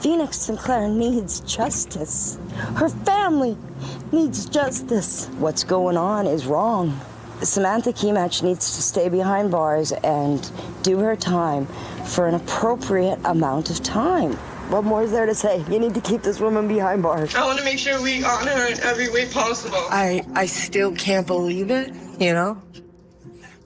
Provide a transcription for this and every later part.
Phoenix Sinclair needs justice. Her family needs justice. What's going on is wrong. Samantha Kimach needs to stay behind bars and do her time for an appropriate amount of time. What more is there to say? You need to keep this woman behind bars. I want to make sure we honor her in every way possible. I still can't believe it, you know?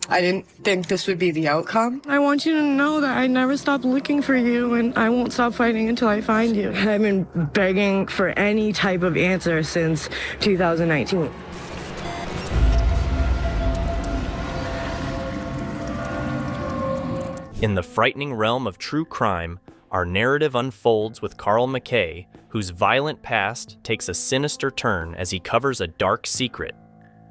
I didn't think this would be the outcome. I want you to know that I never stop looking for you, and I won't stop fighting until I find you. I've been begging for any type of answer since 2019. In the frightening realm of true crime, our narrative unfolds with Carl McKay, whose violent past takes a sinister turn as he covers a dark secret.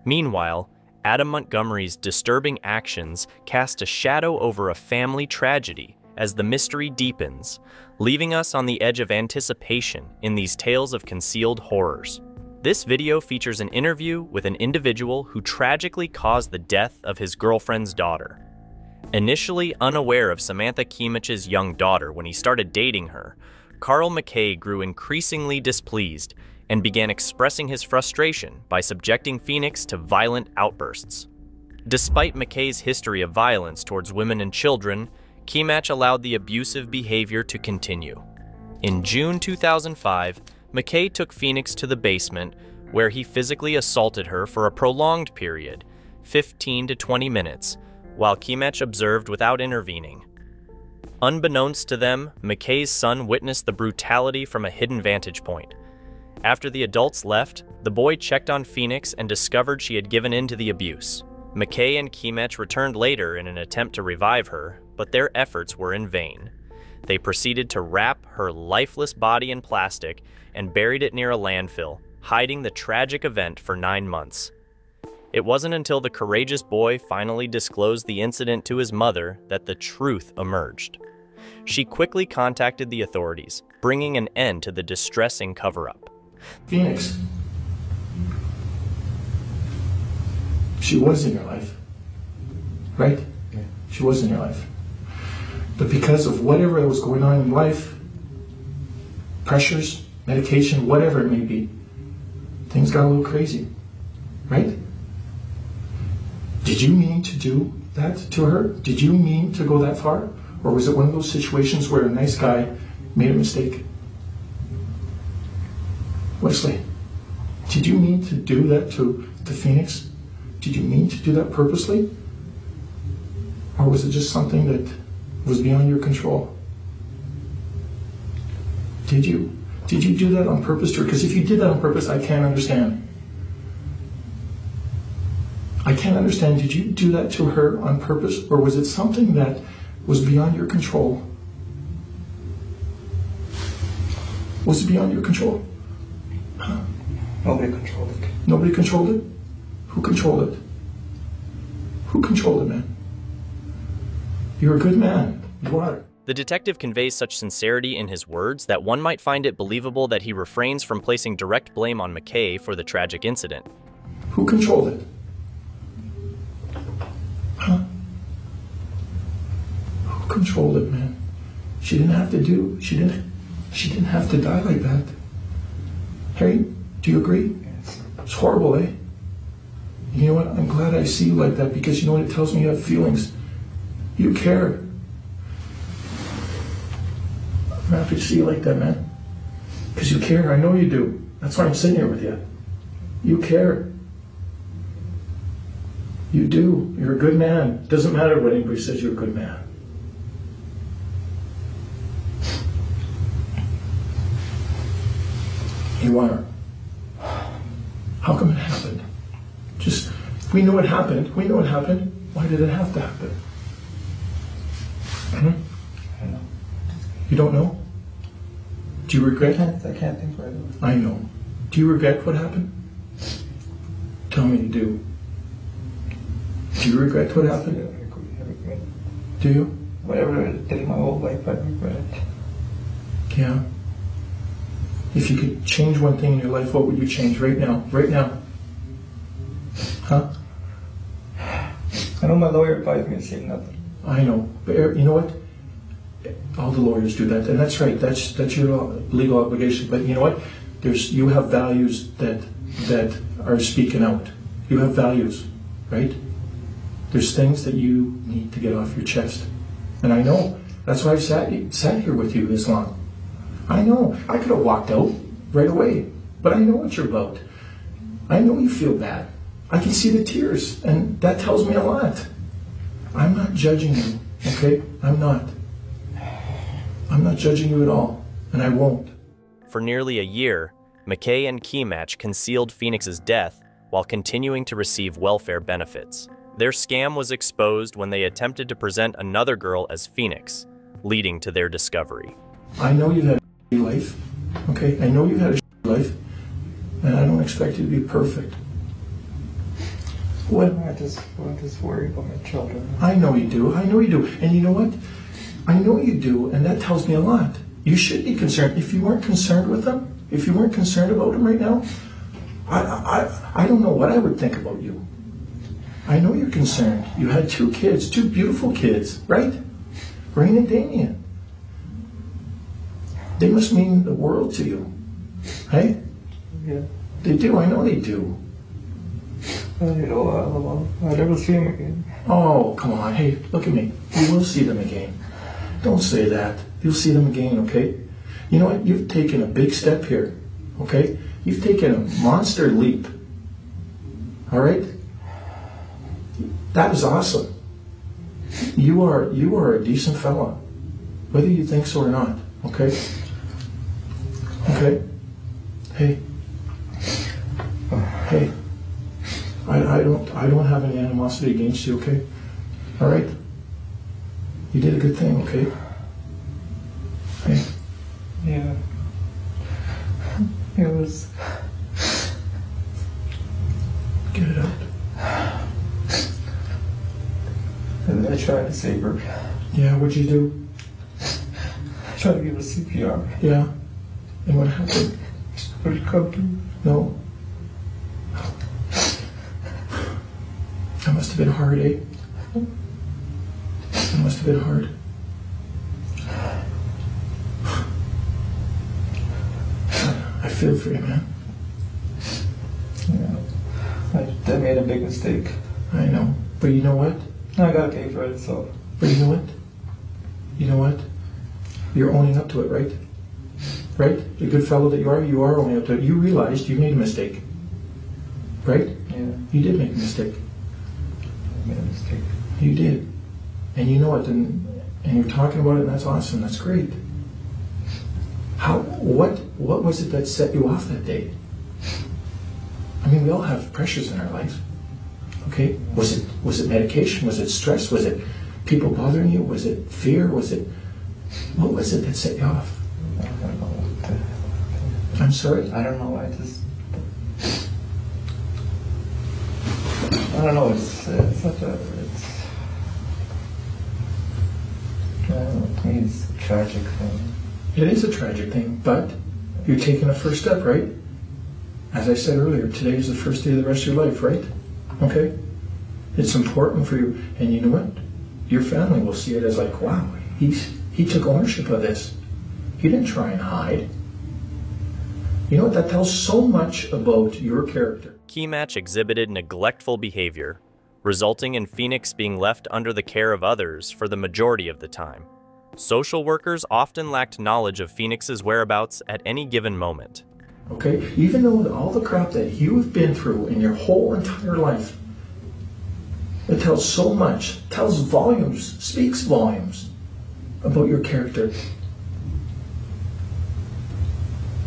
Meanwhile, Adam Montgomery's disturbing actions cast a shadow over a family tragedy as the mystery deepens, leaving us on the edge of anticipation in these tales of concealed horrors. This video features an interview with an individual who tragically caused the death of his girlfriend's daughter. Initially unaware of Samantha Kimach's young daughter when he started dating her, Carl McKay grew increasingly displeased and began expressing his frustration by subjecting Phoenix to violent outbursts. Despite McKay's history of violence towards women and children, Kimach allowed the abusive behavior to continue. In June 2005, McKay took Phoenix to the basement, where he physically assaulted her for a prolonged period, 15 to 20 minutes, while Kimach observed without intervening. Unbeknownst to them, McKay's son witnessed the brutality from a hidden vantage point. After the adults left, the boy checked on Phoenix and discovered she had given in to the abuse. McKay and Kimach returned later in an attempt to revive her, but their efforts were in vain. They proceeded to wrap her lifeless body in plastic and buried it near a landfill, hiding the tragic event for 9 months. It wasn't until the courageous boy finally disclosed the incident to his mother that the truth emerged. She quickly contacted the authorities, bringing an end to the distressing cover-up. Phoenix, she was in your life, right? Yeah. She was in your life. But because of whatever was going on in life, pressures, medication, whatever it may be, things got a little crazy, right? Did you mean to do that to her? Did you mean to go that far? Or was it one of those situations where a nice guy made a mistake? Wesley, did you mean to do that to Phoenix? Did you mean to do that purposely? Or was it just something that was beyond your control? Did you do that on purpose to her? Because if you did that on purpose, I can't understand. I can't understand. Did you do that to her on purpose? Or was it something that was beyond your control? Was it beyond your control? Huh? Nobody controlled it. Nobody controlled it? Who controlled it? Who controlled it, man? You're a good man. You are. The detective conveys such sincerity in his words that one might find it believable that he refrains from placing direct blame on McKay for the tragic incident. Who controlled it? Huh? Who controlled it, man? She didn't have to die like that. Harry, do you agree? Yes. It's horrible, eh? You know what? I'm glad I see you like that, because you know what? It tells me you have feelings. You care. I'm happy to see you like that, man. Because you care. I know you do. That's why I'm sitting here with you. You care. You do. You're a good man. It doesn't matter what anybody says, you're a good man. You are. How come it happened? Just, we know it happened. We know it happened. Why did it have to happen? I don't know. You don't know? Do you regret? I can't think right now. I know. Do you regret what happened? Tell me you do. Do you regret what happened? I regret. Do you? Whatever I did my whole life, I regret it. Yeah. If you could change one thing in your life, what would you change right now? Right now. Huh? I know my lawyer advised me to say nothing. I know. But you know what? All the lawyers do that, and that's right. That's your legal obligation. But you know what? You have values that are speaking out. You have values, right? There's things that you need to get off your chest, and I know that's why I've sat here with you this long. I know I could have walked out right away, but I know what you're about. I know you feel bad. I can see the tears, and that tells me a lot. I'm not judging you, okay? I'm not judging you at all, and I won't. For nearly a year, McKay and Keymatch concealed Phoenix's death while continuing to receive welfare benefits. Their scam was exposed when they attempted to present another girl as Phoenix, leading to their discovery. I know you've had a shitty life, okay? I know you've had a shitty life, and I don't expect you to be perfect. What? I just worry about my children. I know you do. I know you do. And you know what? I know you do, and that tells me a lot. You should be concerned. If you weren't concerned with them, if you weren't concerned about them right now, I don't know what I would think about you. I know you're concerned. You had 2 kids, 2 beautiful kids, right? Rain and Damien. They must mean the world to you. Hey? Yeah. They do. I know they do. I'll never see him again. Oh, come on. Hey, look at me. You will see them again. Don't say that. You'll see them again, okay? You know what? You've taken a big step here, okay? You've taken a monster leap. All right? That is awesome. You are a decent fella, whether you think so or not, okay? Okay? Hey. Hey. I don't have any animosity against you, okay? All right? You did a good thing, okay? Hey. Yeah. It was... Get it out. And I tried to save her. Yeah, what'd you do? I tried to give her CPR. Yeah. And what happened? Would it come to? No. That must have been hard, eh? That must have been hard. I feel for you, man. Yeah. I made a big mistake. I know. But you know what? I gotta pay for it, so... But you know what? You know what? You're owning up to it, right? Right? The good fellow that you are owning up to it. You realized you made a mistake. Right? Yeah. You did make a mistake. I made a mistake. You did. And you know it, and you're talking about it, and that's awesome. That's great. What was it that set you off that day? I mean, we all have pressures in our life. Okay? Was it medication? Was it stress? Was it people bothering you? Was it fear? What was it that set you off? I don't know what I'm sorry? I don't know. I don't know. It's such a... to me, it's a tragic thing. It is a tragic thing, but you're taking a first step, right? As I said earlier, today is the first day of the rest of your life, right? Okay? It's important for you, and you know what? Your family will see it as like, wow, he took ownership of this. He didn't try and hide. You know what? That tells so much about your character. Keymatch exhibited neglectful behavior, resulting in Phoenix being left under the care of others for the majority of the time. Social workers often lacked knowledge of Phoenix's whereabouts at any given moment. Okay? Even though all the crap that you have been through in your whole entire life, it tells so much, tells volumes, speaks volumes about your character.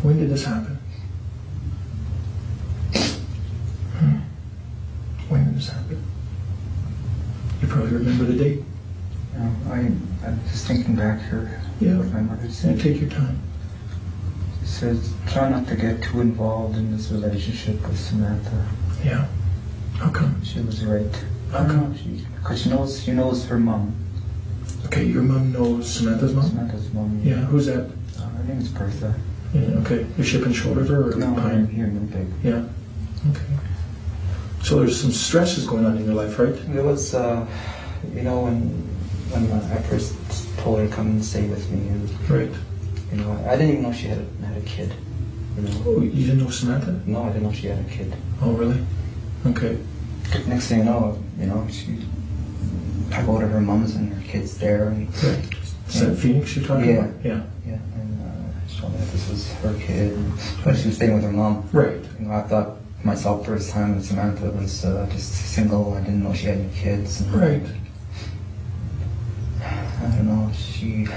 When did this happen? When did this happen? You probably remember the date. I'm just thinking back here. Yeah. What my mother said. Yeah, take your time. She says, try not to get too involved in this relationship with Samantha. Yeah. How come? She was right. How come? Because she knows her mom. Okay, your mom knows Samantha's mom? Samantha's mom. Yeah, who's that? Her name is Bertha. Yeah, okay. You're shipping shoulder to her or No, behind? I'm here in Winnipeg. Yeah. Okay. So there's some stresses going on in your life, right? It was, when I first told her to come and stay with me, and Right. you know, I didn't even know she had a kid. You know? Oh, you didn't know Samantha? No, I didn't know she had a kid. Oh, really? Okay. Next thing you know, I go to her mom's and her kid's there. And, Right. Is that Phoenix you're talking about? Yeah. Yeah, and she told me that this was her kid, but she was staying with her mom. Right. You know, I thought myself first time that Samantha was just single. I didn't know she had any kids. And, Right. I don't know. She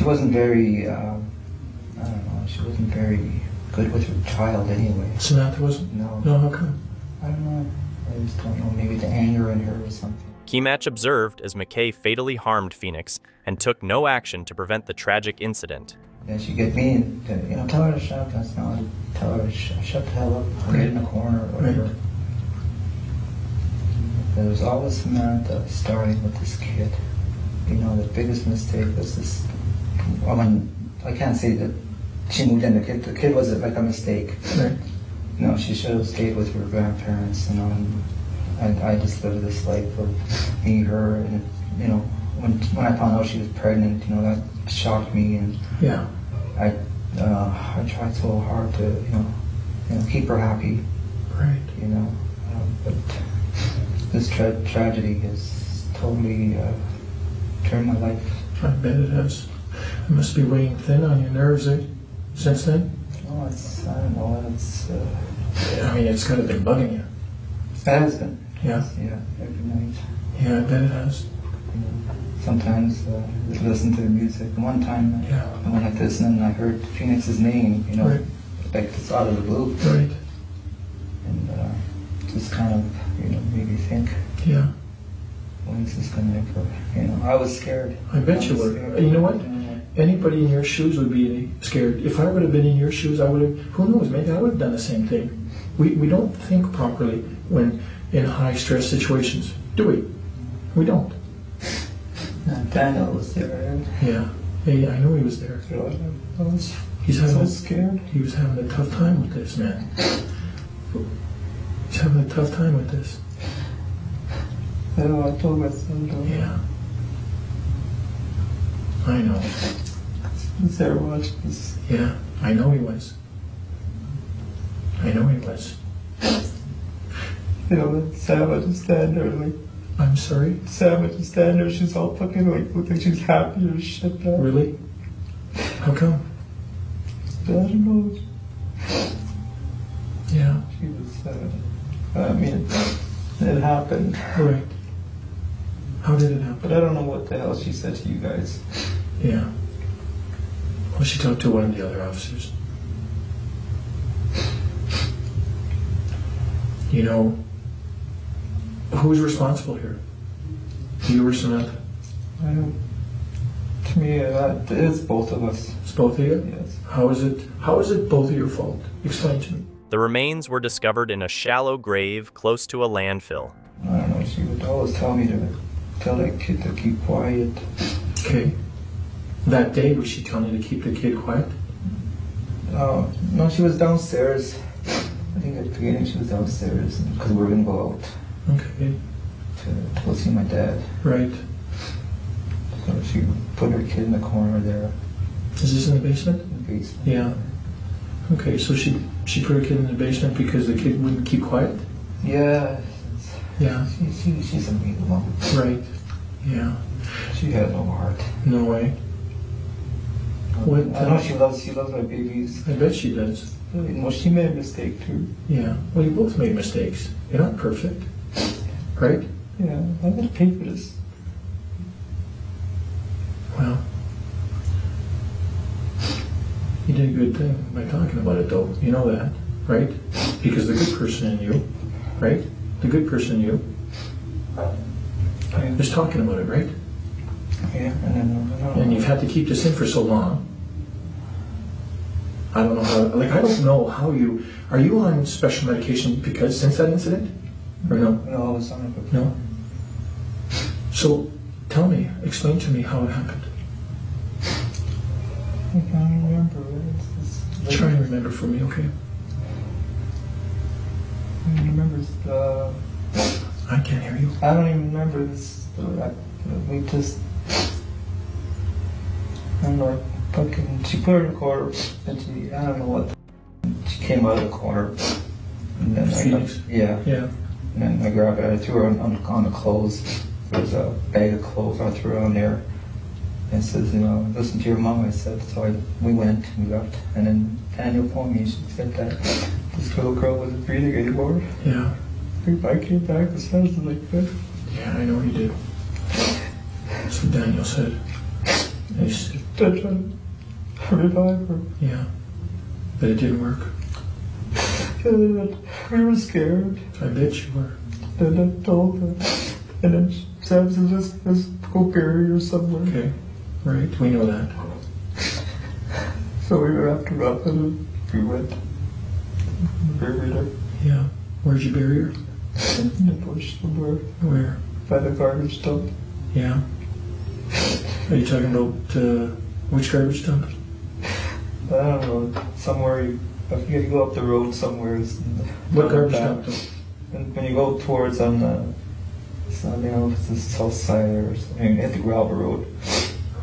wasn't very. I don't know. She wasn't very good with her child anyway. Samantha wasn't? No. No, how come? I don't know. I just don't know. Maybe the anger in her or something. Kematch observed as McKay fatally harmed Phoenix and took no action to prevent the tragic incident. And she'd get me and, tell her to shut up. That's not, tell her to shut the hell up. I'll get in the corner or whatever. Right. There was always Samantha starting with this kid. You know, the biggest mistake was this. I mean, I can't say that she moved in. The kid was like a mistake. Right. You know, she should have stayed with her grandparents, you know, and I just lived this life of me, her, and, you know, when I found out she was pregnant, you know, that shocked me, and Yeah. I tried so hard to, you know, keep her happy, Right. you know, but this tragedy has totally turned my life. I bet it has. It must be weighing thin on your nerves, since then? Oh, I don't know, it's... I mean, it's kind of been bugging you. It has been. Yeah. Yeah, every night. Yeah, I bet it has. You know, sometimes listen to the music. And one time Yeah. I went like this and then I heard Phoenix's name, you know, Right. like it's out of the blue. Right. And just kind of, you know, made me think, Yeah. when is this going to occur? You know, I was scared. I bet you were. You know what? Anybody in your shoes would be scared. If I would have been in your shoes, I would have, who knows, maybe I would have done the same thing. We don't think properly when in high stress situations, do we? We don't. Daniel was there. Yeah. Hey, I know he was there. I was He's having so scared. He was having a tough time with this, man. He's having a tough time with this. I told my son, Yeah. I know. he was there watching this. Yeah, I know he was. I know he was. You know, Sam would just stand there like, I'm sorry? Sam would just stand there, she's all fucking like, looked like she's happy or shit. Man. Really? How come? I don't know. Yeah. She was, I mean, it happened. Right. How did it happen? But I don't know what the hell she said to you guys. Yeah. Well, she talked to one of the other officers. You know, who's responsible here? You or Samantha? To me, it's both of us. It's both of you? Yes. How is it both of your fault? Explain to me. The remains were discovered in a shallow grave close to a landfill. I don't know, she would always tell me to tell that kid to keep quiet. Okay. That day, was she telling you to keep the kid quiet? No, she was downstairs. I think at the beginning she was downstairs because we were going to go out Okay. to go see my dad. Right. So she put her kid in the corner there Is this in the basement? in the basement. Yeah. Okay, so she put her kid in the basement because the kid wouldn't keep quiet? Yeah. Yeah. She's a mean woman. Right. Yeah. She had no heart. No way. What? I know she loves my babies. I bet she does. You know, she made a mistake too. Yeah. Well, you both made mistakes. You're not perfect. Right? Yeah, I'm gonna pay for this. Well, you did a good thing by talking about it, though. You know that, right? Because the good person in you, right? The good person in you is talking about it, right? Yeah, And you've had to keep this in for so long. I don't know how, like, I don't know how you, are you on special medication because since that incident? Or no? No, I was on it before. No? So, tell me, explain to me how it happened. I can't remember. Try and remember for me, okay? I don't remember I can't hear you. I don't even remember this. We just don't know, fucking, she put her in the corner, and she, I don't know what, she came out of the corner, and then Yeah. and then I grabbed her, I threw her on the clothes. There was a bag of clothes I threw her on there, and says, you know, listen to your mom, I said. So we went, we left, and then Daniel phoned me, she said that this little girl wasn't breathing anymore. Yeah. I came back, the sounds like this. Yeah, I know he did. That's what Daniel said. I tried to revive her. Yeah. But it didn't work. We were scared. I bet you were. And I told her. And then Sam said, let's go bury her somewhere. Okay. Right, we know that. So we wrapped her up and we went. Buried her. Yeah. Where'd you bury her? In the bush somewhere. Where? By the garbage dump. Yeah. Are you talking about which garbage dump? I don't know. Somewhere, I forget, you go up the road somewhere. What garbage dump? And when you go towards on the, I don't know if it's the south side or something, at the gravel road.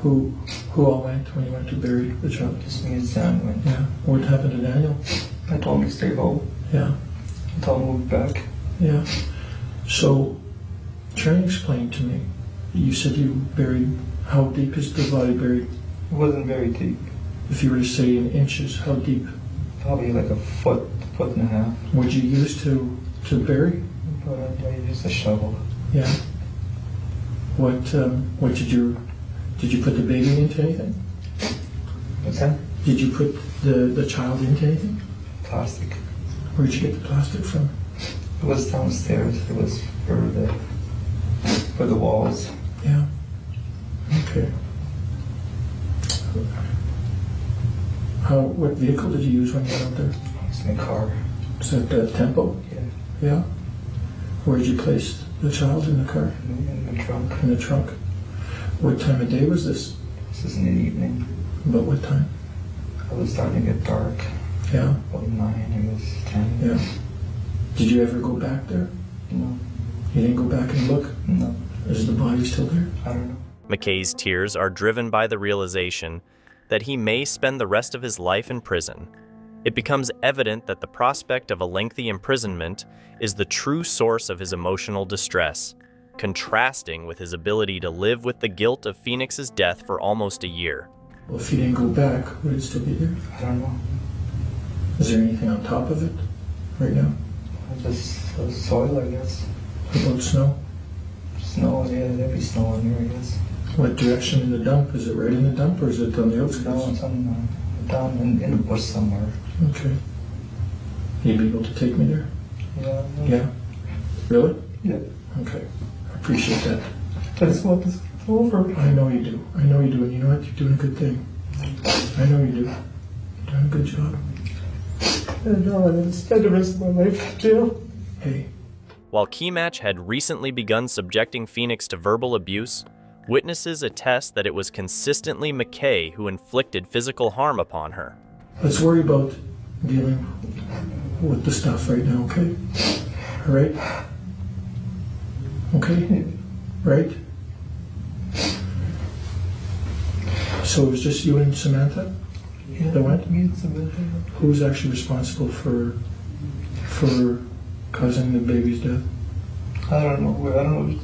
Who all went when you went to bury the child? Just me and Sam went. Yeah. What happened to Daniel? I told him to stay home. Yeah. I told him to move back. Yeah. So, try and explain to me. You said you buried, how deep is the body buried? It wasn't very deep. If you were to say in inches, how deep? Probably like a foot and a half. What'd you use to bury? But I used a shovel. Yeah. What did you put the baby into anything? What's that? Did you put the child into anything? Plastic. Where'd you get the plastic from? It was downstairs. It was for the walls. Yeah. Okay. What vehicle did you use when you got out there? It's in a car. Is that the Tempo? Yeah. Yeah. Where did you place the child in the car? In the trunk. In the trunk. What time of day was this? This is in the evening. About what time? It was starting to get dark. Yeah. About 9, it was 10. Yeah. Did you ever go back there? No. You didn't go back and look? No. Is the body still there? I don't know. McKay's tears are driven by the realization that he may spend the rest of his life in prison. It becomes evident that the prospect of a lengthy imprisonment is the true source of his emotional distress, contrasting with his ability to live with the guilt of Phoenix's death for almost a year. Well, if you didn't go back, would it still be there? I don't know. Is there anything on top of it right now? Just soil, I guess. What about snow? Snow, yeah, there'd be snow in there, I guess. What direction in the dump? Is it right in the dump or is it on the outskirts? No, it's on, down in the bush somewhere. Okay. You'd be able to take me there? Yeah. Yeah? Really? Yeah. Okay. I appreciate that. I just want this over. I know you do. I know you do. And you know what? You're doing a good thing. I know you do. You're doing a good job. I know, and spend the rest of my life in jail. Hey. While Keymatch had recently begun subjecting Phoenix to verbal abuse, witnesses attest that it was consistently McKay who inflicted physical harm upon her. Let's worry about dealing with the stuff right now, okay? All right? Okay? Right? So it was just you and Samantha? Yeah, that went? Me and Samantha. Who's actually responsible for causing the baby's death? I don't know.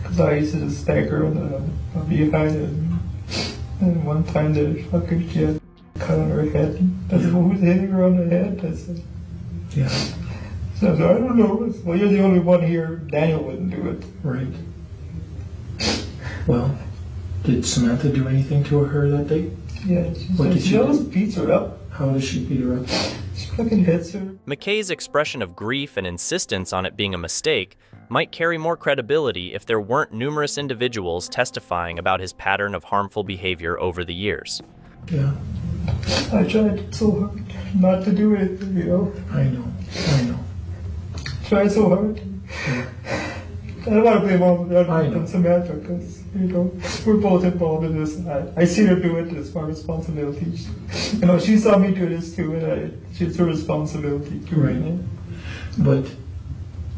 Because I used to just spank her on the behind it. And one time she had a cut on her head. I said, well, who's hitting her on the head? I said, Yeah. So I said, I don't know. Well, you're the only one here. Daniel wouldn't do it. Right. Well, did Samantha do anything to her that day? Yeah, she always beats her up. How does she beat her up? She fucking hits her. McKay's expression of grief and insistence on it being a mistake might carry more credibility if there weren't numerous individuals testifying about his pattern of harmful behavior over the years. Yeah. I tried so hard not to do it, you know. I know. Tried so hard. Yeah. I don't want to blame all I know. on Samantha because, you know, we're both involved in this. I see her do it. It's my responsibility. You know, she saw me do this too, and it's her responsibility too. Right. You know? But,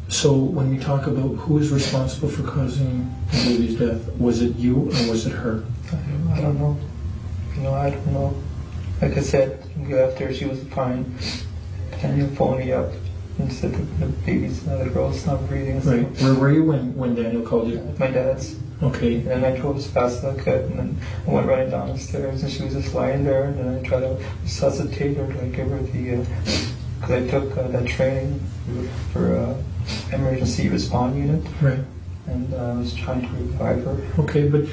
so when we talk about who is responsible for causing the baby's death, was it you or was it her? I don't know. I don't know. Like I said, we left her, she was fine. Daniel phoned me up and said the baby's, the girl's not breathing. Right. Where were you when Daniel called you? At my dad's. Okay. And I drove as fast as I could, and then I went running down the stairs, and she was just lying there, and then I tried to resuscitate her, like give her the, because I took that training for emergency response unit. Right. And I was trying to revive her. Okay, but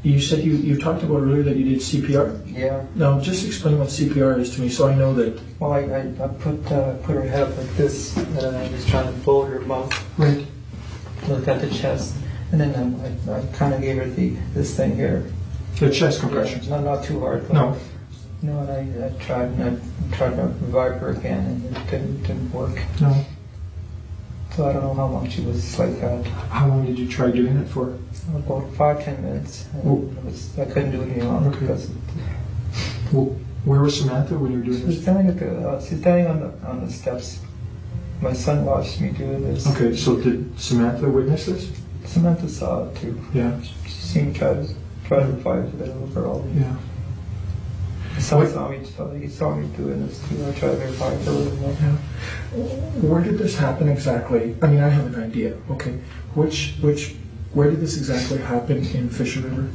you said you talked about earlier that you did CPR? Yeah. Now, just explain what CPR is to me so I know that... Well, I put her head up like this, and I was trying to fold her mouth. Right. Look at the chest. And then I kind of gave her this thing here. The chest compression? Yeah, not too hard. No. No, and I tried to revive her again, and it didn't work. No. So I don't know how long she was like that. How long did you try doing it for? About 5-10 minutes. And I couldn't do it any longer. Okay. Because Well, where was Samantha when you were doing she was this? standing on the steps. My son watched me do this. Okay, so did Samantha witness this? Samantha saw it too. Yeah. She seemed to try to revive the little girl. Yeah. He saw me doing this too. I tried to revive her. Yeah. Where did this happen exactly? I mean, I have an idea. Okay. Where did this exactly happen in Fisher River?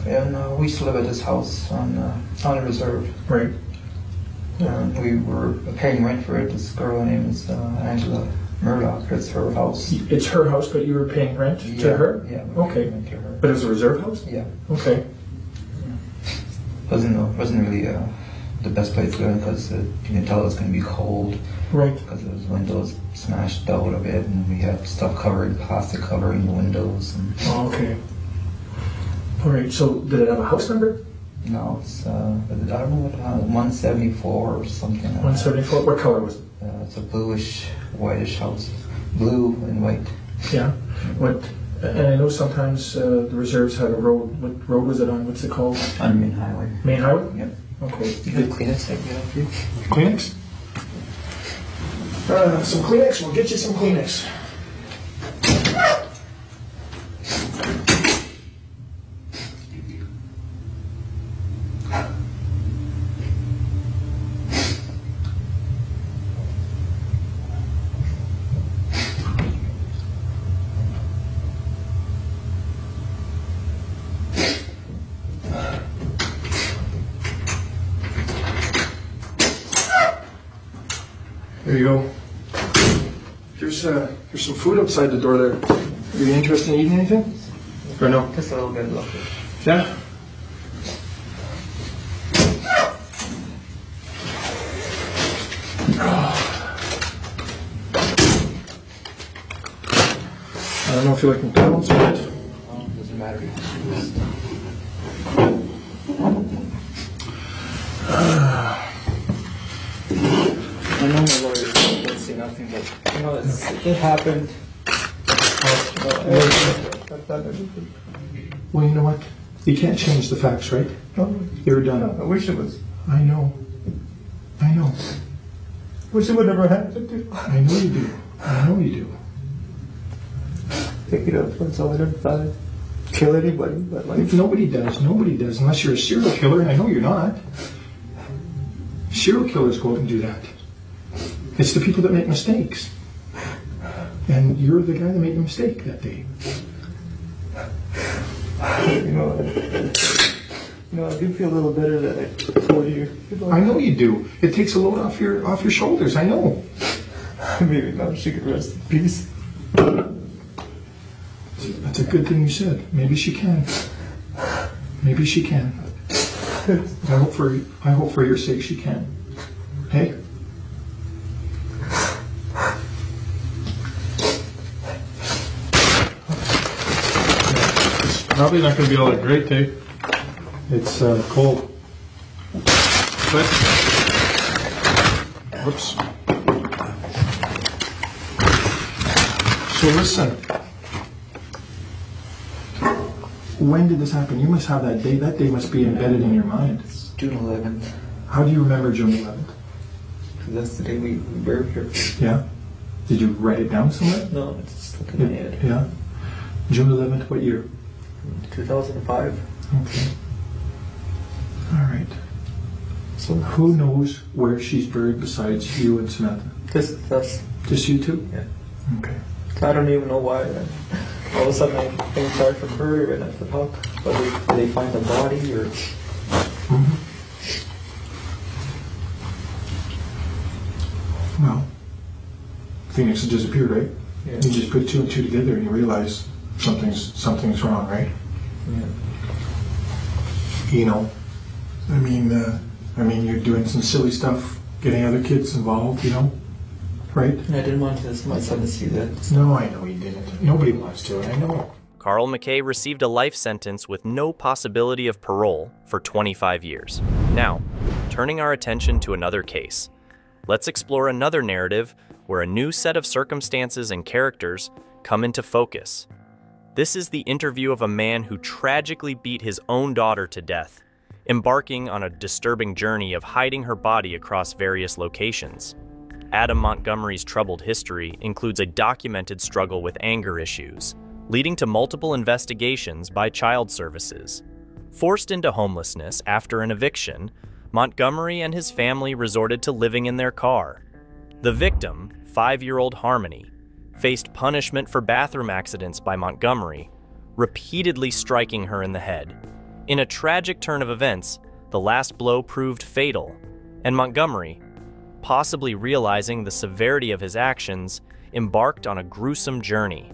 Yeah. And we used to live at this house on a reserve. Right. And we were paying rent for it. This girl named is Angela Murdoch. It's her house. It's her house, but you were paying rent to her? Yeah. Okay. Rent to her. But it was a reserve house? Yeah. Okay. Wasn't really the best place to live because you can tell it's going to be cold. Right. Because there was windows smashed out of it, and we had stuff plastic covering the windows. And Oh, okay. All right. So did it have a house number? no, it's I don't know what 174 or something. Like 174. What color was it? It's a bluish, whitish house, blue and white. Yeah. What? And I know sometimes the reserves had a road. What road was it on? What's it called? On Main Highway. Main Highway? Yep. Okay. You got Kleenex I can get up for you? Kleenex? Some Kleenex? We'll get you some Kleenex. There you go. There's some food outside the door there. Are you interested in eating anything? Or no? Just a little bit of it. Yeah? I don't know if you like McDonald's, but... Doesn't matter. I know my lawyer would say nothing, but it happened. Well, you know what? You can't change the facts, right? No, You're done. I wish it was. I know. I know. Wish it would never happen to. I know you do. I know you do. Pick it up once I don't kill anybody, but like Nobody does. Nobody does. Unless you're a serial killer. I know you're not. Serial killers go out and do that. It's the people that make mistakes. And you're the guy that made the mistake that day. I do feel a little better that I told you. I know you do. It takes a load off your shoulders. I know. Maybe now she could rest in peace. That's a good thing you said. Maybe she can. Maybe she can. I hope for your sake she can. Hey? It's probably not going to be all that great, eh? It's cold. But, whoops. So listen. When did this happen? You must have that day. That day must be embedded in your mind. It's June 11th. How do you remember June 11th? Because that's the day we buried her. Yeah? Did you write it down somewhere? No, it's just stuck in my head. Yeah? June 11th, what year? 2005. Okay. All right. So who knows where she's buried besides you and Samantha? Just us. Just you two? Yeah. Okay. I don't even know why. All of a sudden I think sorry for her and I thought, but did they find the body or? Well, Phoenix had disappeared, right? Yeah. You just put two and two together and you realize something's wrong, right? Yeah. You know, I mean, you're doing some silly stuff, getting other kids involved, you know, right? I didn't want my son to see that. No, I know you didn't. Nobody wants to, I know. Carl McKay received a life sentence with no possibility of parole for 25 years. Now, turning our attention to another case, let's explore another narrative where a new set of circumstances and characters come into focus. This is the interview of a man who tragically beat his own daughter to death, embarking on a disturbing journey of hiding her body across various locations. Adam Montgomery's troubled history includes a documented struggle with anger issues, leading to multiple investigations by child services. Forced into homelessness after an eviction, Montgomery and his family resorted to living in their car. The victim, 5-year-old Harmony, faced punishment for bathroom accidents by Montgomery, repeatedly striking her in the head. In a tragic turn of events, the last blow proved fatal, and Montgomery, possibly realizing the severity of his actions, embarked on a gruesome journey.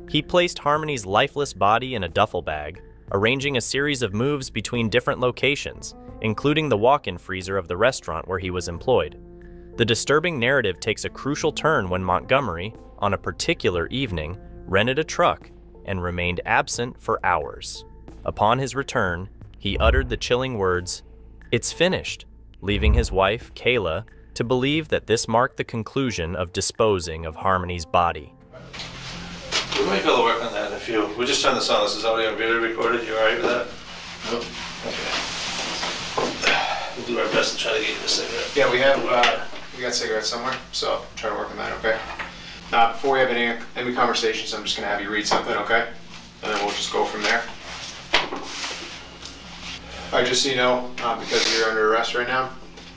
He placed Harmony's lifeless body in a duffel bag, arranging a series of moves between different locations, including the walk-in freezer of the restaurant where he was employed. The disturbing narrative takes a crucial turn when Montgomery, on a particular evening, rented a truck and remained absent for hours. Upon his return, he uttered the chilling words, "It's finished," leaving his wife, Kayla, to believe that this marked the conclusion of disposing of Harmony's body. We might be able to work on that if we'll just turn this on. This is audio and video recorded. You alright with that? Nope. Okay. We'll do our best to try to get you a cigarette. Yeah, we got cigarettes somewhere, so try to work on that, okay? Before we have any conversations, I'm just gonna have you read something, okay? And then we'll just go from there. Alright, just so you know, because you're under arrest right now,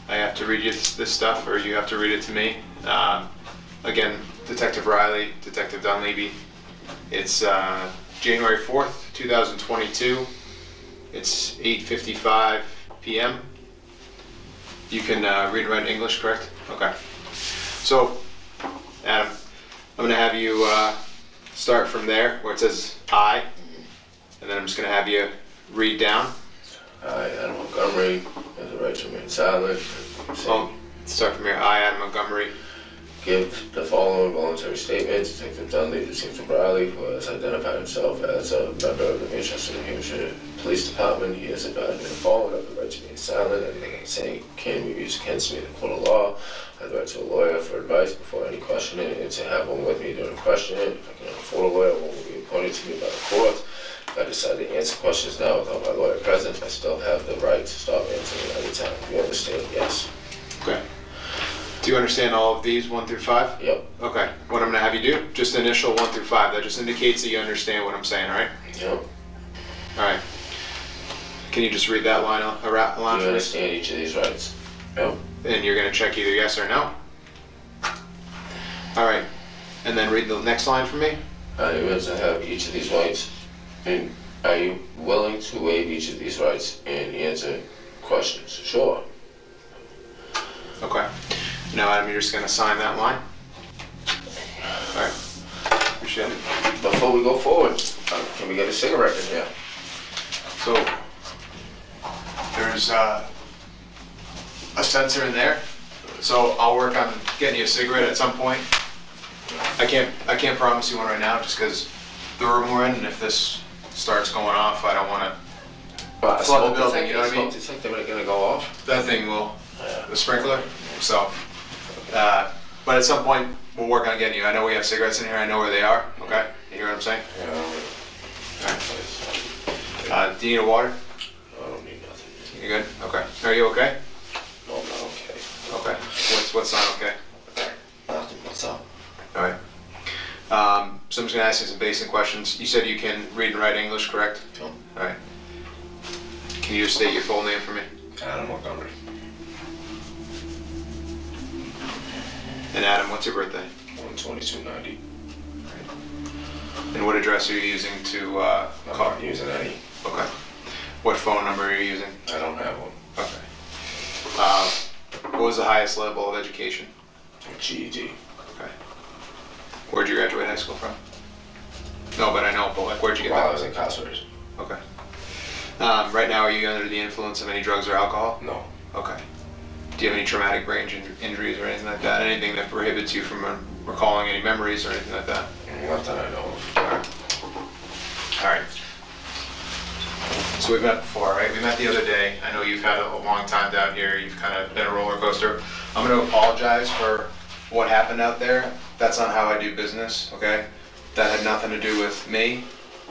I have to read you this stuff, or you have to read it to me. Again, Detective Riley, Detective Dunleavy. It's January 4th, 2022. It's 8:55 p.m. You can read and write English, correct? Okay. So, Adam, I'm gonna have you start from there where it says I, and then I'm just gonna have you read down. I, Adam Montgomery, have the right to remain silent. Start from here. I, Adam Montgomery, give the following voluntary statement. Detective Dunleavy, Detective Riley, who has identified himself as a member of the Manchester, New Hampshire Police Department. He has advised me to follow. I have the right to remain silent. Anything I say can be used against me in the court of law. I have the right to a lawyer for advice before any questioning and to have one with me during questioning. If I cannot afford a lawyer, one will be appointed to me by the court. If I decide to answer questions now without my lawyer present, I still have the right to stop answering at any time. You understand? Yes. Okay. Do you understand all of these 1 through 5? Yep. Okay. What I'm going to have you do, just initial 1 through 5. That just indicates that you understand what I'm saying, all right? Yep. All right. Can you just read that line around for me? You understand each of these rights? Yep. And you're going to check either yes or no? All right. And then read the next line for me. I wish to have each of these rights. And are you willing to waive each of these rights and answer questions? Sure. Okay. Now, Adam, you're just going to sign that line. All right. Appreciate it. Before we go forward, can we get a cigarette in here? So, there's a sensor in there. So I'll work on getting you a cigarette at some point. I can't promise you one right now, just because the room we're in, and if this starts going off, I don't want to flood the building. You know what I mean? Do you think they're going to go off? That thing will, the sprinkler. So, but at some point we'll work on getting you. I know we have cigarettes in here. I know where they are. Okay, you hear what I'm saying? Yeah. All right. Do you need a water? I don't need nothing. You good? Okay. Are you okay? No, I'm not okay. Okay. What's not okay? Nothing. What's up? All right. So I'm just gonna ask you some basic questions. You said you can read and write English, correct? Yep. All right. Can Can you just state your full name for me? Adam Montgomery. And Adam, what's your birthday? 1/22/90. And what address are you using to I'm call? not using any. Okay. What phone number are you using? I don't have one. Okay. What was the highest level of education? GED. Okay. Where'd you graduate high school from? No, but I know, but like, where'd you get While that? I was incarcerated. Okay. Right now, are you under the influence of any drugs or alcohol? No. Okay. Do you have any traumatic brain injuries or anything like that? Anything that prohibits you from recalling any memories or anything like that? Not that I know of. All right. So we've met before, right? We met the other day. I know you've had a long time down here. You've kind of been a roller coaster. I'm going to apologize for what happened out there. That's not how I do business, okay? That had nothing to do with me.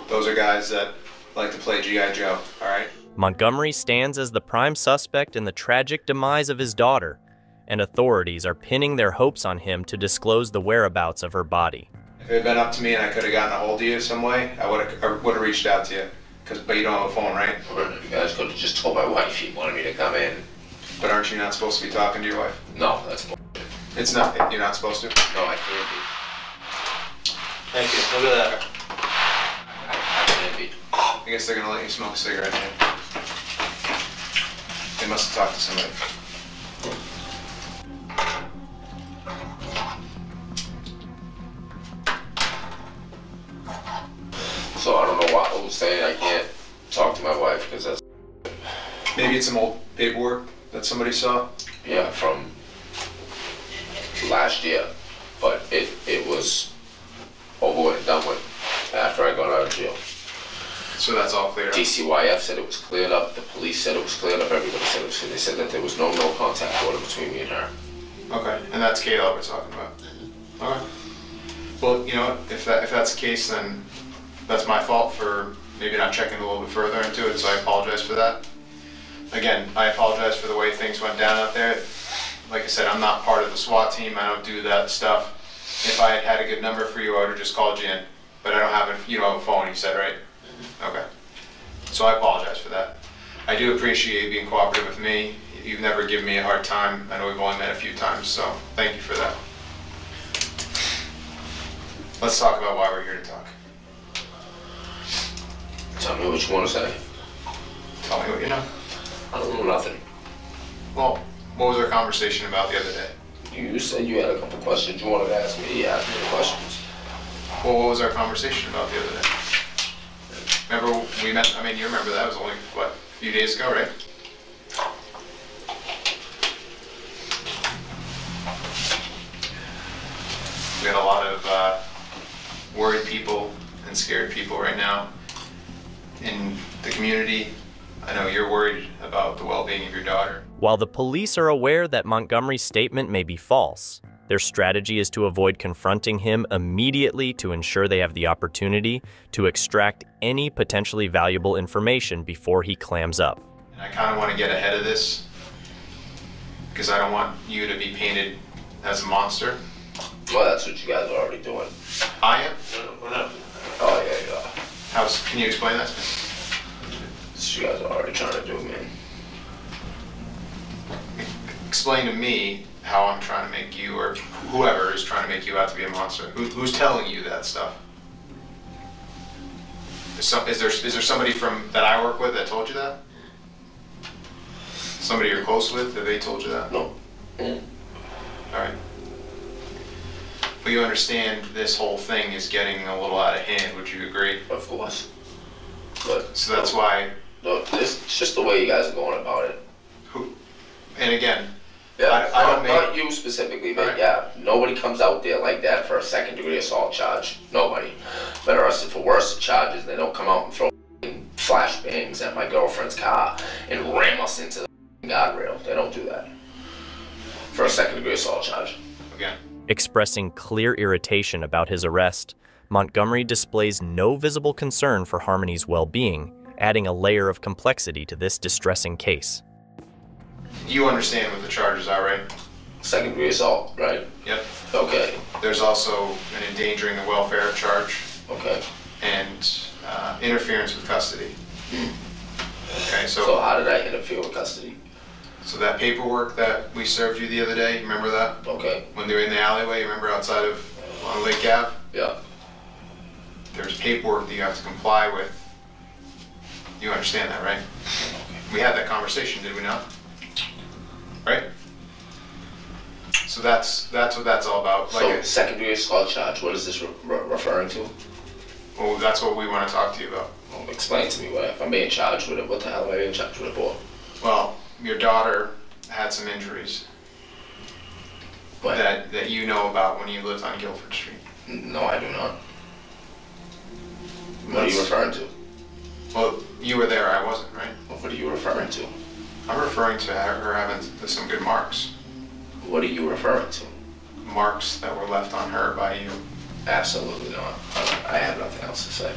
Those are guys that like to play G.I. Joe, all right? Montgomery stands as the prime suspect in the tragic demise of his daughter, and authorities are pinning their hopes on him to disclose the whereabouts of her body. If it had been up to me and I could have gotten a hold of you some way, I would have reached out to you. But you don't have a phone, right? You guys could have just told my wife you wanted me to come in. But aren't you not supposed to be talking to your wife? No, that's bullshit. It's not. You're not supposed to? No, I can't be. Thank you. Look at that. I can't be. I guess they're going to let you smoke a cigarette here. They must have talked to somebody. So I don't know why I was saying I can't talk to my wife because that's... Maybe it's some old paperwork that somebody saw? Yeah, from last year. But it was over and done with after I got out of jail. So that's all cleared up? DCYF said it was cleared up. The police said it was cleared up. Everybody said it was. They said that there was no contact order between me and her. Okay, and that's Kayla we're talking about. Okay. Well, you know what? If that's the case, then that's my fault for maybe not checking a little bit further into it. So I apologize for that. Again, I apologize for the way things went down out there. Like I said, I'm not part of the SWAT team. I don't do that stuff. If I had a good number for you, I would have just called you in. But I don't have you don't have a phone, you said, right? Okay. So I apologize for that. I do appreciate you being cooperative with me. You've never given me a hard time. I know we've only met a few times, so thank you for that. Let's talk about why we're here to talk. Tell me what you want to say. Tell me what you know. I don't know nothing. Well, what was our conversation about the other day? You said you had a couple questions you wanted to ask me. You asked me the questions. Well, what was our conversation about the other day? Remember we met, I mean, you remember that was only, what, a few days ago, right? We got a lot of worried people and scared people right now in the community. I know you're worried about the well-being of your daughter. While the police are aware that Montgomery's statement may be false, their strategy is to avoid confronting him immediately to ensure they have the opportunity to extract any potentially valuable information before he clams up. And I kind of want to get ahead of this because I don't want you to be painted as a monster. Well, that's what you guys are already doing. I am? No, we're not. Oh, yeah. Can you explain that to me? That's what you guys are already trying to do, man. Explain to me how I'm trying to make you, or whoever is trying to make you out to be a monster. Who's telling you that stuff? Is there somebody that I work with that told you that? Somebody you're close with, that they told you that? No. All right. But you understand this whole thing is getting a little out of hand, would you agree? Of course. But so that's why... Look, it's just the way you guys are going about it. And again, yeah, I don't not you specifically, but right. Yeah, nobody comes out there like that for a second-degree assault charge. Nobody. Been arrested for worse charges. They don't come out and throw flashbangs at my girlfriend's car and ram us into the guardrail. They don't do that for a second-degree assault charge. Again. Expressing clear irritation about his arrest, Montgomery displays no visible concern for Harmony's well-being, adding a layer of complexity to this distressing case. You understand what the charges are, right? Second-degree assault, right? Yep. Okay. There's also an endangering the welfare charge. Okay. And interference with custody. Okay, So how did I interfere with custody? So that paperwork that we served you the other day, you remember that? Okay. When they were in the alleyway, you remember outside of on Lake Ave? Yeah. There's paperwork that you have to comply with. You understand that, right? We had that conversation, did we not? Right? So that's what that's all about. So second-degree assault charge, what is this referring to? Well, that's what we want to talk to you about. Well, explain to me if I'm being charged with it. What the hell am I being charged with it for? Well, your daughter had some injuries that you know about when you lived on Guilford Street. No, I do not. What are you referring to? Well, you were there, I wasn't, right? Well, what are you referring to? I'm referring to her having some good marks. What are you referring to? Marks that were left on her by you. Absolutely not. I have nothing else to say.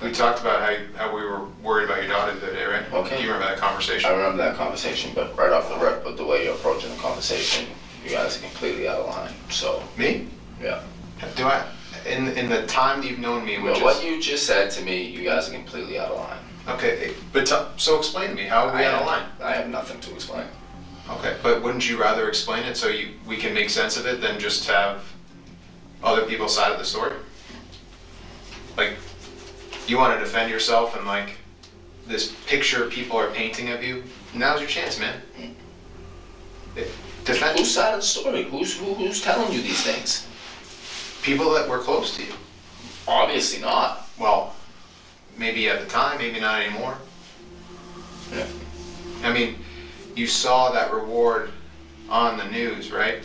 We talked about how we were worried about your daughter the other day, right? Okay. You remember that conversation? I remember that conversation, but right off the rip, with the way you're approaching the conversation, you guys are completely out of line. So. Me? Yeah. Do I? In the time that you've known me, which what you just said to me, you guys are completely out of line. Okay, but so explain to me, how are we out of line? I have nothing to explain. Okay, but wouldn't you rather explain it so we can make sense of it than just have other people's side of the story? Like, you want to defend yourself and like this picture people are painting of you? Now's your chance, man. Defend. Whose side of the story? Who's telling you these things? People that were close to you. Obviously not. Well, maybe at the time, maybe not anymore. Yeah. I mean, you saw that reward on the news, right?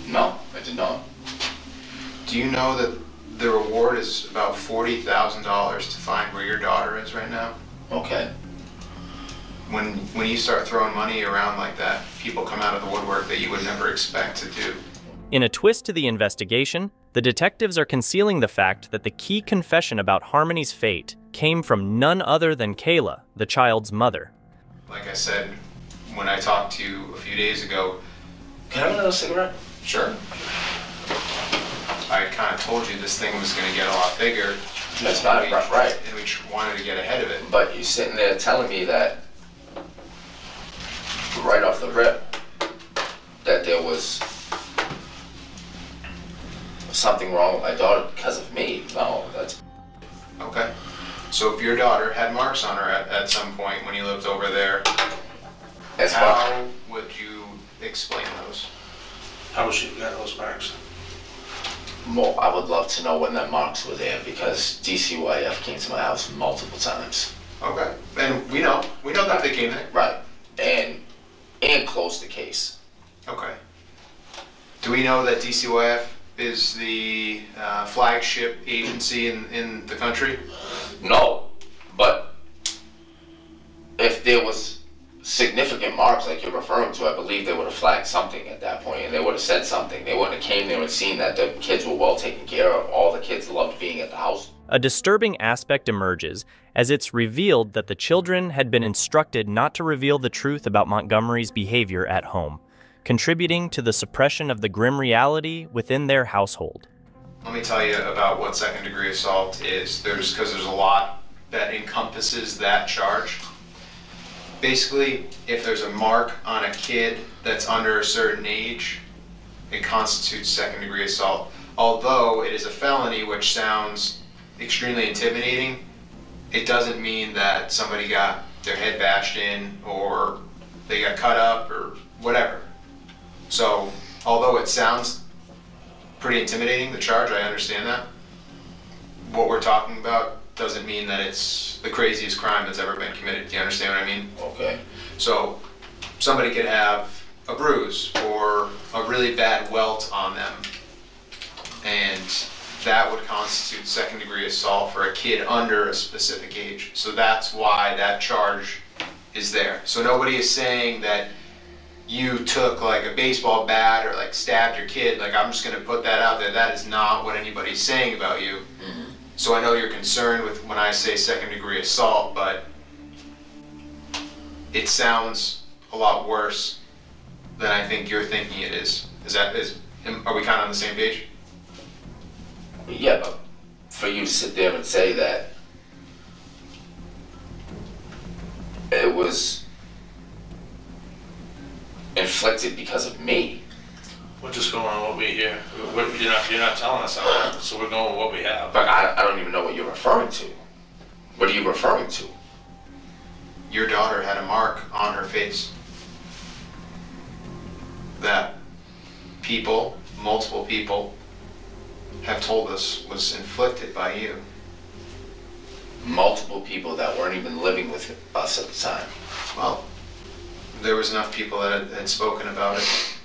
No, I did not. Do you know that the reward is about $40,000 to find where your daughter is right now? Okay. When you start throwing money around like that, people come out of the woodwork that you would never expect to do. In a twist to the investigation, the detectives are concealing the fact that the key confession about Harmony's fate came from none other than Kayla, the child's mother. Like I said, when I talked to you a few days ago... Can I have another cigarette? Sure. I kind of told you this thing was going to get a lot bigger. That's not right. And we wanted to get ahead of it. But you're sitting there telling me that, right off the rip, that there was something wrong with my daughter because of me. No, that's... Okay. So if your daughter had marks on her at some point when you lived over there, how would you explain those? How would she get those marks? Well, I would love to know when that marks were there because DCYF came to my house multiple times. Okay. And we know that they came there. Right. And closed the case. Okay. Do we know that DCYF is the flagship agency in the country? No, but if there was significant marks like you're referring to, I believe they would have flagged something at that point and they would have said something. They wouldn't have came there and seen that the kids were well taken care of. All the kids loved being at the house. A disturbing aspect emerges as it's revealed that the children had been instructed not to reveal the truth about Montgomery's behavior at home, contributing to the suppression of the grim reality within their household. Let me tell you about what second-degree assault is. Because there's a lot that encompasses that charge. Basically, if there's a mark on a kid that's under a certain age, it constitutes second-degree assault. Although it is a felony, which sounds extremely intimidating, it doesn't mean that somebody got their head bashed in or they got cut up or whatever. So, although it sounds pretty intimidating, the charge, I understand that. What we're talking about doesn't mean that it's the craziest crime that's ever been committed. Do you understand what I mean? Okay. So, somebody could have a bruise or a really bad welt on them, and that would constitute second-degree assault for a kid under a specific age. So that's why that charge is there. So nobody is saying that you took like a baseball bat or like stabbed your kid. Like, I'm just going to put that out there. That is not what anybody's saying about you. Mm-hmm. So I know you're concerned with when I say second-degree assault, but it sounds a lot worse than I think you're thinking it is. Are we kind of on the same page? Yeah, but for you to sit there and say that was inflicted because of me. We're just going on what we hear. You're not telling us how, so we're going with what we have. But I don't even know what you're referring to. What are you referring to? Your daughter had a mark on her face that people, multiple people, have told us was inflicted by you. Multiple people that weren't even living with us at the time. Well, there was enough people that had spoken about it.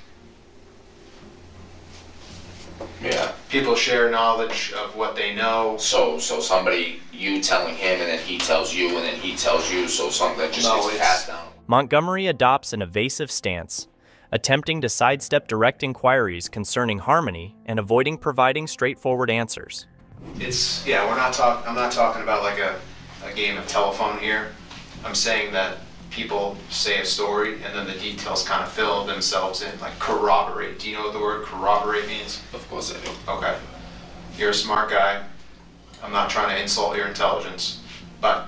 Yeah. People share knowledge of what they know. So somebody, you telling him, and then he tells you, and then he tells you, so something that just gets passed down. Montgomery adopts an evasive stance, attempting to sidestep direct inquiries concerning Harmony and avoiding providing straightforward answers. Yeah, I'm not talking about like a game of telephone here. I'm saying that people say a story and then the details kind of fill themselves in, like corroborate. Do you know what the word corroborate means? Of course I do. Okay. You're a smart guy. I'm not trying to insult your intelligence, but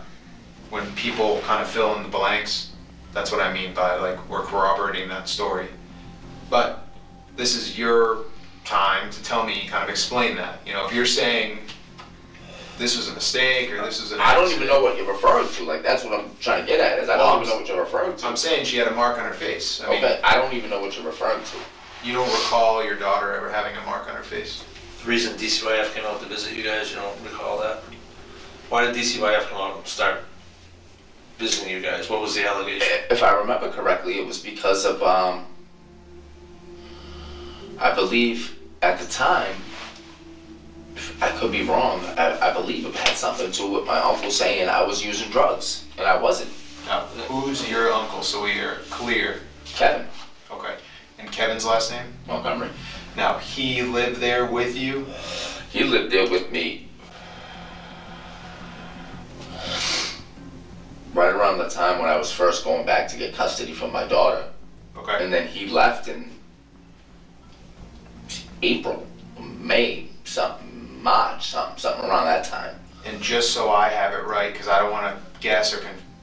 when people kind of fill in the blanks, that's what I mean by like we're corroborating that story. But this is your time to tell me, kind of explain that. You know, if you're saying this was a mistake or this was an accident. I don't even know what you're referring to. Like, that's what I'm trying to get at, is I don't even know what you're referring to. I'm saying she had a mark on her face. I mean, I don't even know what you're referring to. You don't recall your daughter ever having a mark on her face? The reason DCYF came out to visit you guys, you don't recall that? Why did DCYF come out and start visiting you guys? What was the allegation? If I remember correctly, it was because of, I believe at the time, I could be wrong, I believe it had something to do with my uncle saying I was using drugs, and I wasn't. Now, who's your uncle, so we are clear? Kevin. Okay. And Kevin's last name? Montgomery. Now, he lived there with you? He lived there with me right around the time when I was first going back to get custody from my daughter. Okay. And then he left in April, May, March, something around that time. And just so I have it right, because I don't want to guess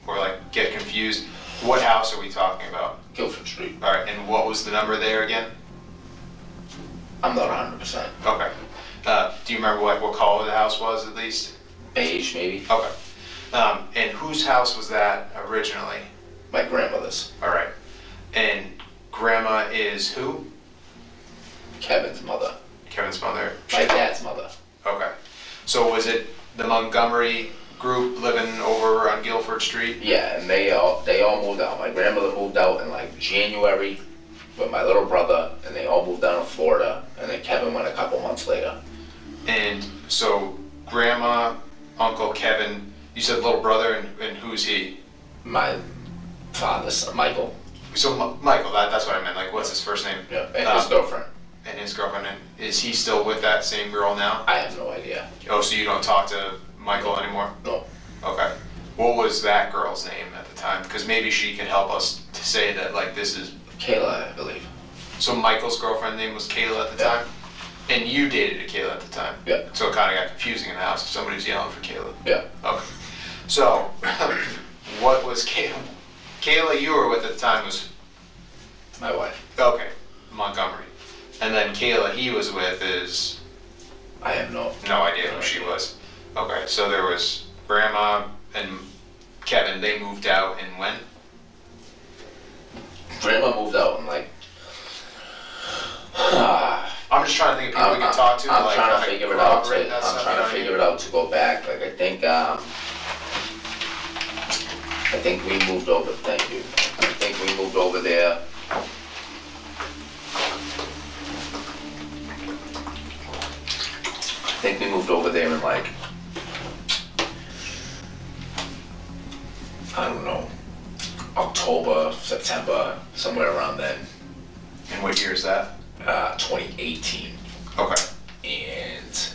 or like get confused, what house are we talking about? Guilford Street. All right, and what was the number there again? I'm not 100%. Okay. Do you remember what color the house was at least? Beige, maybe. Okay. And whose house was that originally? My grandmother's. All right. And grandma is who? Kevin's mother. Kevin's mother? My dad's mother. Okay. So was it the Montgomery group living over on Guilford Street? Yeah, and they all moved out. My grandmother moved out in like January with my little brother, and they all moved down to Florida, and then Kevin went a couple months later. And so grandma, uncle Kevin, you said little brother, and who's he? My father's son, Michael. So Michael, that's what I meant. Like, what's his first name? Yeah, and his girlfriend. And his girlfriend. And is he still with that same girl now? I have no idea. Oh, so you don't talk to Michael anymore? No. Okay. What was that girl's name at the time? Because maybe she can help us to say that, like, this is... Kayla, I believe. So Michael's girlfriend's name was Kayla at the time? And you dated a Kayla at the time? Yeah. So it kind of got confusing in the house if somebody's yelling for Kayla? Yeah. Okay. So, what was Kayla? Kayla you were with at the time was... My wife. Okay. Montgomery. And then Kayla he was with is... I have no idea who she was. Okay, so there was Grandma and Kevin, they moved out in when? Grandma moved out in like... I'm just trying to think of people we can talk to. I'm like, trying to figure it out. I'm trying to figure it out to go back. Like, I think we moved over. Thank you. I think we moved over there. I think we moved over there in like, I don't know, October, September, somewhere around then. And what year is that? 2018. Okay. And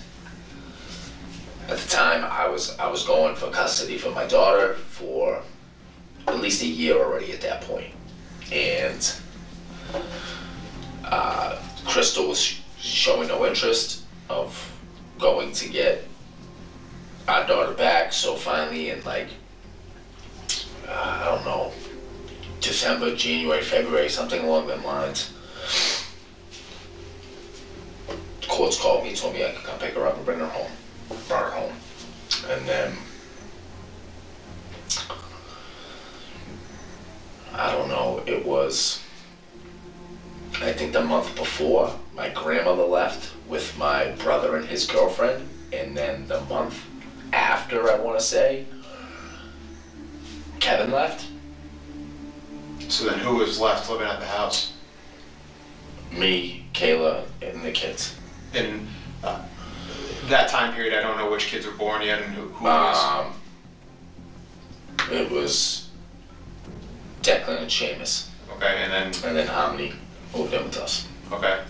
at the time, I was going for custody for my daughter for at least a year already at that point. And Crystal was showing no interest of going to get our daughter back. So finally, in like, I don't know, December, January, February, something along them lines. The courts called me and told me I could come pick her up and bring her home. Brought her home. And then, I don't know, it was, I think the month before, my grandmother left with my brother and his girlfriend, and then the month after, I want to say, Kevin left. So then who was left living at the house? Me, Kayla, and the kids. In that time period, I don't know which kids were born yet and who was. It was Declan and Seamus. Okay, and then Harmony moved in with us. Okay.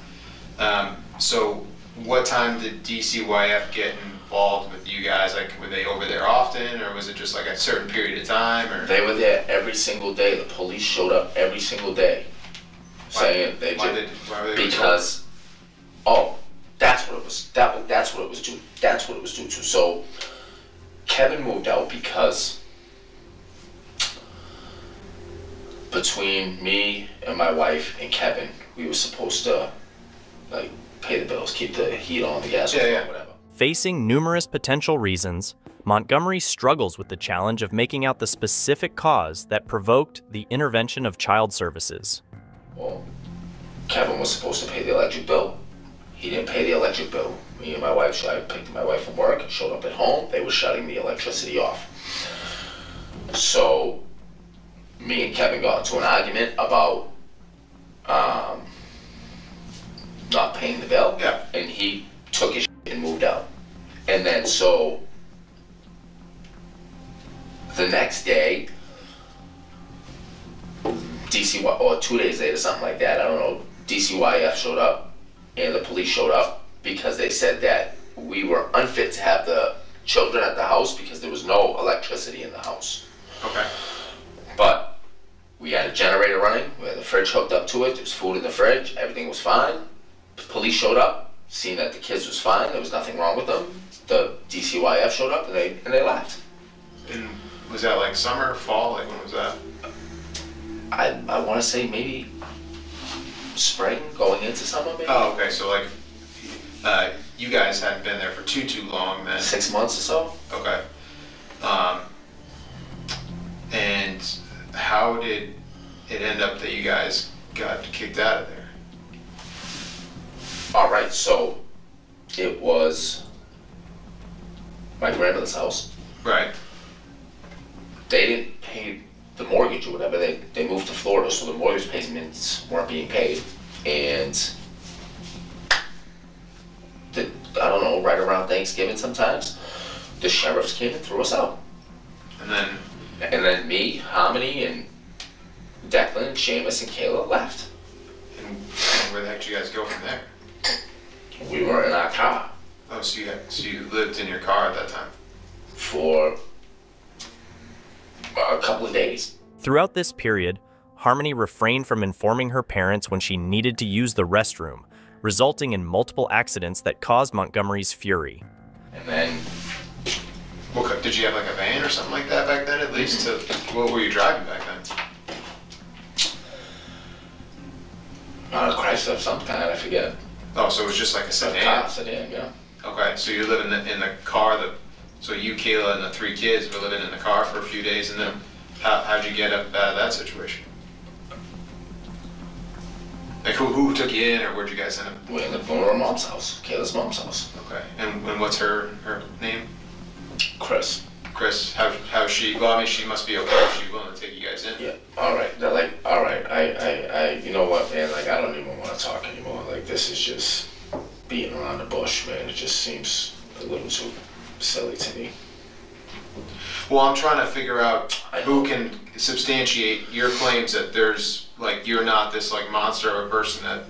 So what time did DCYF get involved with you guys? Like, were they over there often, or was it just like a certain period of time? Or they were there every single day. The police showed up every single day, saying they because that's what it was. That's what it was due. That's what it was due to. So Kevin moved out because between me and my wife and Kevin, we were supposed to like pay the bills, keep the heat on, the gas on, whatever. Facing numerous potential reasons, Montgomery struggles with the challenge of making out the specific cause that provoked the intervention of child services. Well, Kevin was supposed to pay the electric bill. He didn't pay the electric bill. Me and my wife, I picked my wife from work, showed up at home, they were shutting the electricity off. So, me and Kevin got into an argument about not paying the bill. Yeah. And he took his shit and moved out. And then so the next day, or 2 days later, something like that, I don't know, DCYF showed up and the police showed up because they said that we were unfit to have the children at the house because there was no electricity in the house. Okay. But we had a generator running, we had the fridge hooked up to it, there was food in the fridge, everything was fine. The police showed up, seen that the kids was fine, there was nothing wrong with them. The DCYF showed up and they left. And was that like summer, fall? Like when was that? I want to say maybe spring, going into summer maybe. Oh, okay. So like, you guys hadn't been there for too long then. 6 months or so. Okay. And how did it end up that you guys got kicked out of there? All right, so it was my grandmother's house. Right. They didn't pay the mortgage or whatever. They moved to Florida, so the mortgage payments weren't being paid. And I don't know, right around Thanksgiving sometimes, the sheriffs came and threw us out. And then me, Harmony, and Declan, Seamus, and Kayla left. And where the heck did you guys go from there? We were in our car. Oh, so you lived in your car at that time? For a couple of days. Throughout this period, Harmony refrained from informing her parents when she needed to use the restroom, resulting in multiple accidents that caused Montgomery's fury. And then... Well, did you have like a van or something like that back then at least? What were you driving back then? A Chrysler of some kind, I forget. Oh, so it was just like a sedan? Sedan, yeah. Okay, so you're living in the car, so you, Kayla, and the 3 kids were living in the car for a few days, and then how'd you get up out of that situation? Like who took you in, or where'd you guys end up? We ended up going to her mom's house, Kayla's mom's house. Okay, and what's her name? Chris. Chris, how's she? Well, I mean, she must be okay if she's willing to take you guys in. Yeah. All right. They're like, all right. I you know what, man? Like, I don't even want to talk anymore. Like, this is just beating around the bush, man. It just seems a little too silly to me. Well, I'm trying to figure out who can substantiate your claims that there's like you're not this like monster of a person that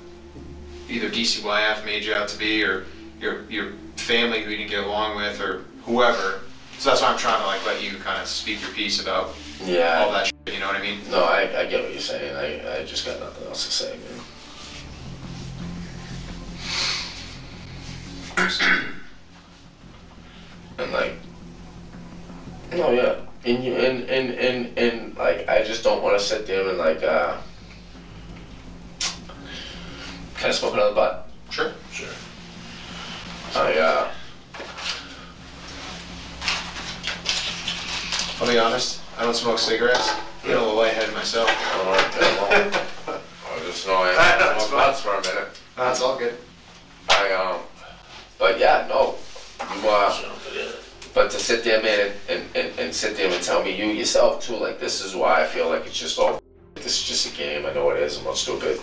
either DCYF made you out to be, or your family who you didn't get along with, or whoever. So that's why I'm trying to like let you kind of speak your piece about all that shit, you know what I mean? No, I get what you're saying. I just got nothing else to say, man. And like, no, yeah, And like, I just don't want to sit there and like, can I smoke another butt? Sure. I'll be honest, I don't smoke cigarettes. I'm a little lightheaded myself. I just know I smoke butts for a minute. That's all good. But yeah, no. But to sit there, man, and sit there and tell me you yourself too, like, this is why I feel like it's just all, this is just a game. I know it is. I'm not stupid.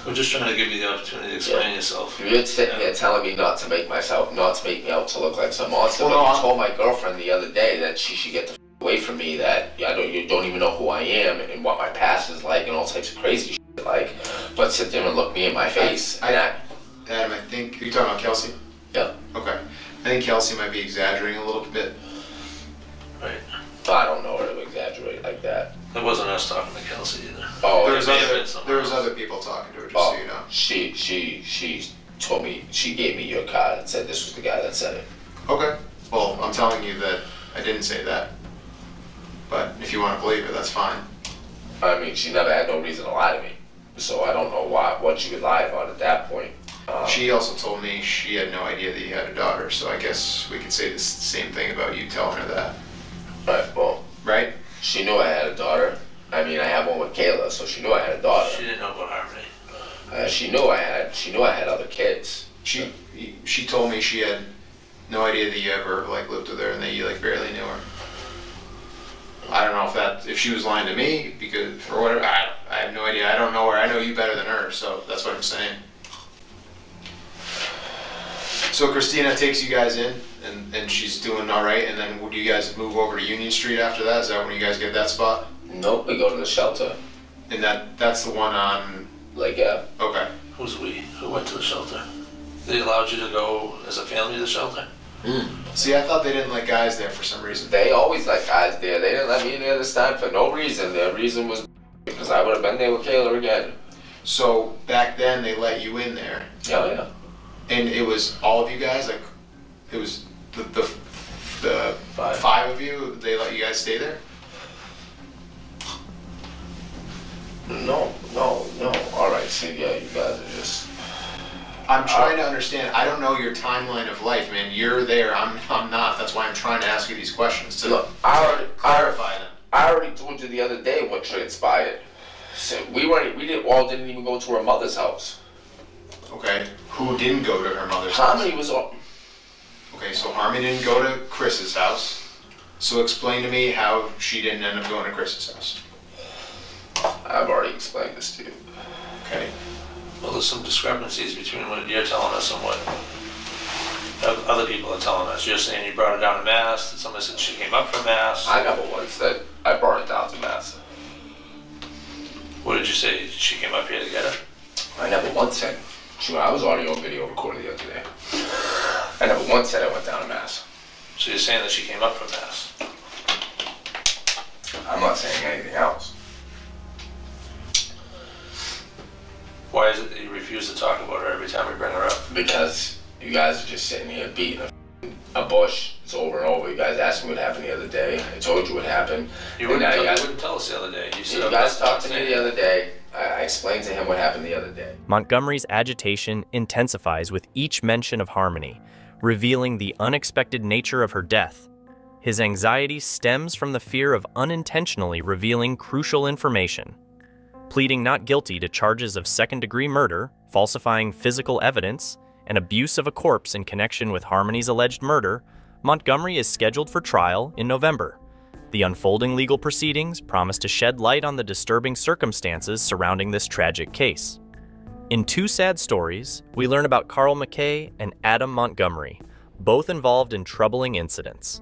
We're just trying to give you the opportunity to explain yourself. You're sitting here telling me not to make me out to look like some monster. Well, but you told my girlfriend the other day that she should get the away from me, that you don't even know who I am and what my past is like and all types of crazy shit like. But sit there and look me in my face. Adam, I think, are you talking about Kelsey? Yeah. Okay. I think Kelsey might be exaggerating a little bit. Right. I don't know her to exaggerate like that. It wasn't us talking to Kelsey either. Oh, there was other people talking to her, just so you know. She told me, she gave me your card and said this was the guy that said it. Okay. Well, I'm telling you that I didn't say that. But if you want to believe it, that's fine. I mean, she never had no reason to lie to me. So I don't know what she would lie about at that point. She also told me she had no idea that you had a daughter, so I guess we could say the same thing about you telling her that. Right, well. Right? She knew I had a daughter. I mean, I have one with Kayla, so she knew I had a daughter. She didn't know about Harmony. She knew I had other kids. She told me she had no idea that you ever like lived with her and that you like barely knew her. I don't know if she was lying to me because or whatever. I have no idea. I don't know her. I know you better than her, so that's what I'm saying. So Christina takes you guys in, and she's doing all right, and then would you guys move over to Union Street after that? Is that when you guys get that spot? Nope, we go to the shelter. And that's the one on... Lake Ave. Okay. Who's we? Who went to the shelter? They allowed you to go as a family to the shelter? See, I thought they didn't let guys there for some reason. They always let guys there. They didn't let me in there this time for no reason. Their reason was because I would have been there with Kayla again. So back then they let you in there. Oh, yeah. And it was all of you guys, like, it was the five of you, they let you guys stay there? No. Alright, so yeah, you guys are just... I'm trying to understand. I don't know your timeline of life, man. You're there, I'm not. That's why I'm trying to ask you these questions, to clarify them. I already told you the other day what transpired. So we didn't even go to her mother's house. Okay, who didn't go to her mother's house? Harmony was all... Okay, so Harmony didn't go to Chris's house. So explain to me how she didn't end up going to Chris's house. I've already explained this to you. Okay. Well, there's some discrepancies between what you're telling us and what other people are telling us. You're saying you brought her down to Mass, somebody said she came up from Mass. I never once said I brought her down to Mass. What did you say? She came up here to get her? I never once said. I was audio video recorded the other day. I never once said I went down to Mass. So you're saying that she came up from Mass? I'm not saying anything else. Why is it that you refuse to talk about her every time we bring her up? Because you guys are just sitting here beating a bush. It's over and over. You guys asked me what happened the other day. I told you what happened. You wouldn't tell us the other day. You guys talked to me the other day. I explained to him what happened the other day. Montgomery's agitation intensifies with each mention of Harmony, revealing the unexpected nature of her death. His anxiety stems from the fear of unintentionally revealing crucial information. Pleading not guilty to charges of second-degree murder, falsifying physical evidence, and abuse of a corpse in connection with Harmony's alleged murder, Montgomery is scheduled for trial in November. The unfolding legal proceedings promise to shed light on the disturbing circumstances surrounding this tragic case. In two sad stories, we learn about Carl McKay and Adam Montgomery, both involved in troubling incidents.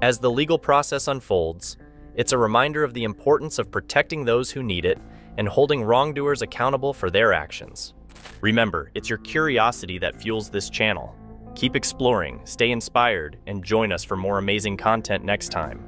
As the legal process unfolds, it's a reminder of the importance of protecting those who need it and holding wrongdoers accountable for their actions. Remember, it's your curiosity that fuels this channel. Keep exploring, stay inspired, and join us for more amazing content next time.